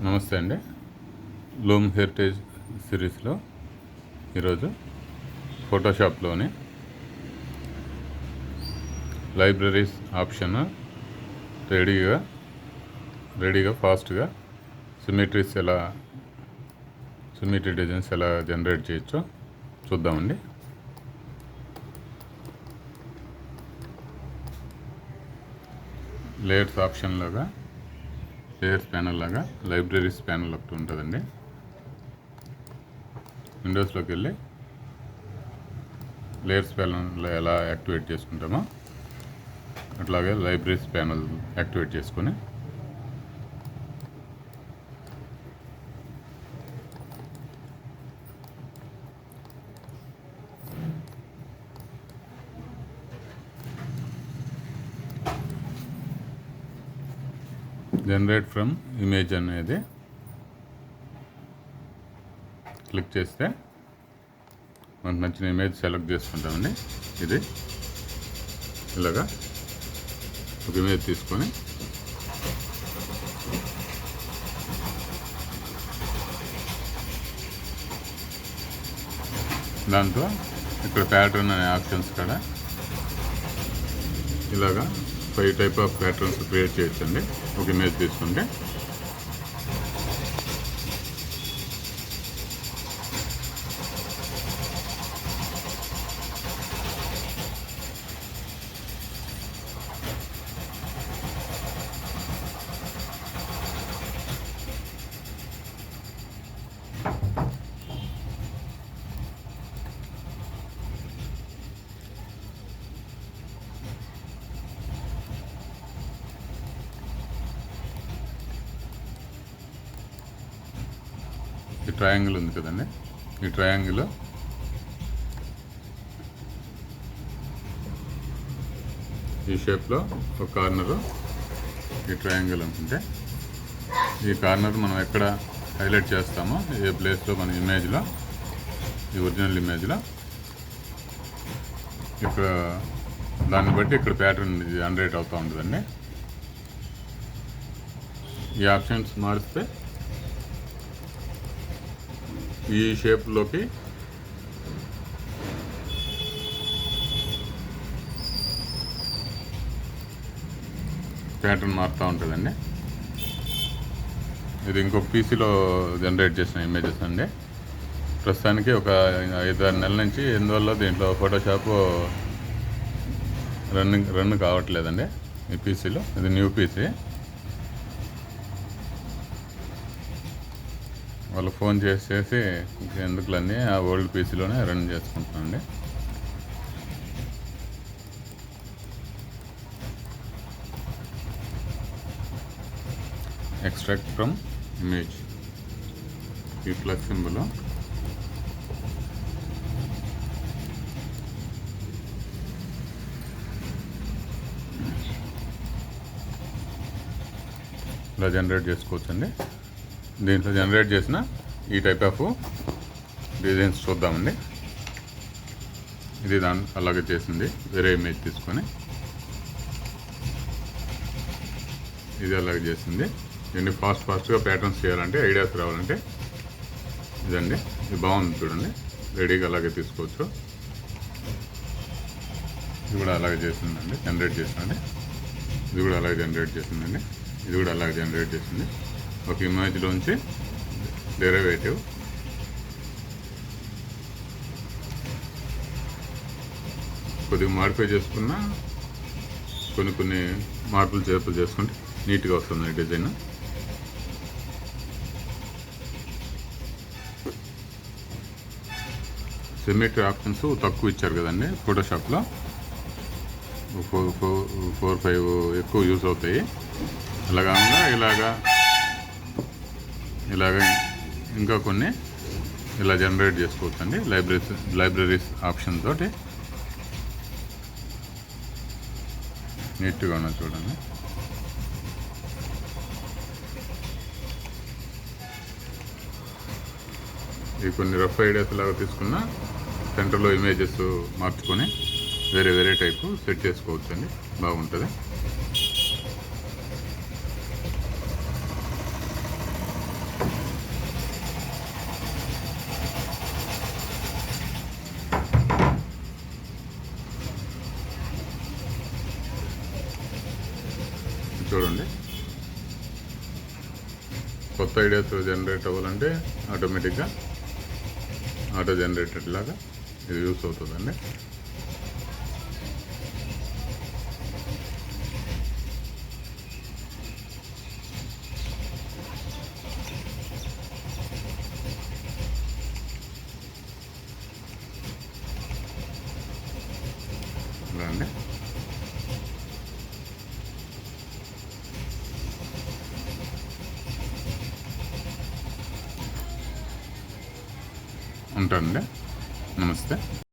నమస్తే అండి. Loom heritage సిరీస్లో ఈరోజు ఫోటోషాప్లోని లైబ్రరీస్ ఆప్షన్ రెడీగా ఫాస్ట్గా సిమెట్రీ డిజైన్స్ ఎలా జనరేట్ చేయొచ్చో చూద్దామండి. లేయర్స్ ఆప్షన్లోగా లేయర్స్ ప్యానల్ లాగా లైబ్రరీస్ ప్యానల్ ఒకటి ఉంటుందండి. విండోస్లోకి వెళ్ళి లేయర్స్ ప్యానల్ ఎలా యాక్టివేట్ చేసుకుంటామో అట్లాగే లైబ్రరీస్ ప్యానల్ యాక్టివేట్ చేసుకొని జనరేట్ ఫ్రమ్ ఇమేజ్ అనేది క్లిక్ చేస్తే మనకు నచ్చిన ఇమేజ్ సెలెక్ట్ చేసుకుంటామండి. ఇది ఇలాగా ఒక ఇమేజ్ తీసుకొని దాంతో ఇక్కడ ప్యాటర్న్ అనే ఆప్షన్స్ కూడా ఇలాగా 5 టైప్ ఆఫ్ ప్యాటర్న్స్ క్రియేట్ చేయొచ్చండి ఒక ఇమేజ్ తీసుకుంటే. ఈ ట్రయాంగిల్ ఉంది కదండి, ఈ ట్రయాంగిల్ ఈ షేప్లో ఒక కార్నరు ఈ ట్రయాంగిల్ అనుకుంటే ఈ కార్నర్ మనం ఎక్కడ హైలైట్ చేస్తామో ఏ ప్లేస్లో మన ఇమేజ్లో ఈ ఒరిజినల్ ఇమేజ్లో ఇక్కడ దాన్ని బట్టి ఇక్కడ ప్యాటర్న్ జనరేట్ అవుతూ ఉంటుందండి. ఈ ఆప్షన్స్ మారిస్తే ఈ షేప్లోకి ప్యాటర్న్ మారుతూ ఉంటుందండి. ఇది ఇంకొక పీసీలో జనరేట్ చేసిన ఇమేజెస్ అండి. ప్రస్తుతానికి ఒక 5-6 నెలల నుంచి ఎందువల్ల దీంట్లో ఫోటోషాప్ రన్ కావట్లేదండి ఈ పీసీలో. ఇది న్యూ పీసీ. వాళ్ళు ఫోన్ చేసేసి ఎందుకులన్నీ ఆ ఓల్డ్ పీసీలోనే రన్ చేసుకుంటున్నానండి. ఎక్స్ట్రాక్ట్ ఫ్రమ్ ఇమేజ్ ఈ ప్లస్ సింబల్ ఇలా జనరేట్ చేసుకోవచ్చండి. దీంట్లో జనరేట్ చేసిన ఈ టైప్ ఆఫ్ డిజైన్స్ చూద్దామండి. ఇది అలాగే చేసింది, వేరే ఇమేజ్ తీసుకొని ఇది అలాగే చేసింది. దీన్ని ఫాస్ట్గా ప్యాటర్న్స్ చేయాలంటే, ఐడియాస్ రావాలంటే ఇదండి. ఇది బాగుంది చూడండి, రెడీగా అలాగే తీసుకోవచ్చు. ఇది కూడా అలాగే చేసిందండి, జనరేట్ చేసిందండి. ఇది కూడా అలాగే జనరేట్ చేసిందండి. ఇది కూడా అలాగే జనరేట్ చేసింది. ఒక ఇమేజ్లోంచి డెరివేటివ్ కొద్దిగా మాడిఫై చేసుకున్న కొన్ని మార్పులు చేర్పులు చేసుకుంటే నీట్గా వస్తుంది డిజైన్. సిమెట్రీ ఆప్షన్స్ తక్కువ ఇచ్చారు కదండి ఫోటోషాప్లో. 4-5 ఎక్కువ యూజ్ అవుతాయి. అలాగా ఇలాగా ఇంకా కొన్ని ఇలా జనరేట్ చేసుకోవచ్చండి లైబ్రరీస్ ఆప్షన్ తోటి. నీట్గా ఉన్నది చూడండి. ఇవి కొన్ని రఫ్ ఐడియాస్ లాగా తీసుకున్న సెంటర్లో ఇమేజెస్ మార్చుకొని వేరే టైపు సెట్ చేసుకోవచ్చండి, బాగుంటుంది. చూడండి. కొత్త ఐడియాస్ జనరేట్ అవ్వాలంటే ఆటోమేటిక్గా ఆటో జనరేటెడ్ లాగా ఇది యూస్ అవుతుందండి. ఇలా అండి. ఉంటానండి. నమస్తే.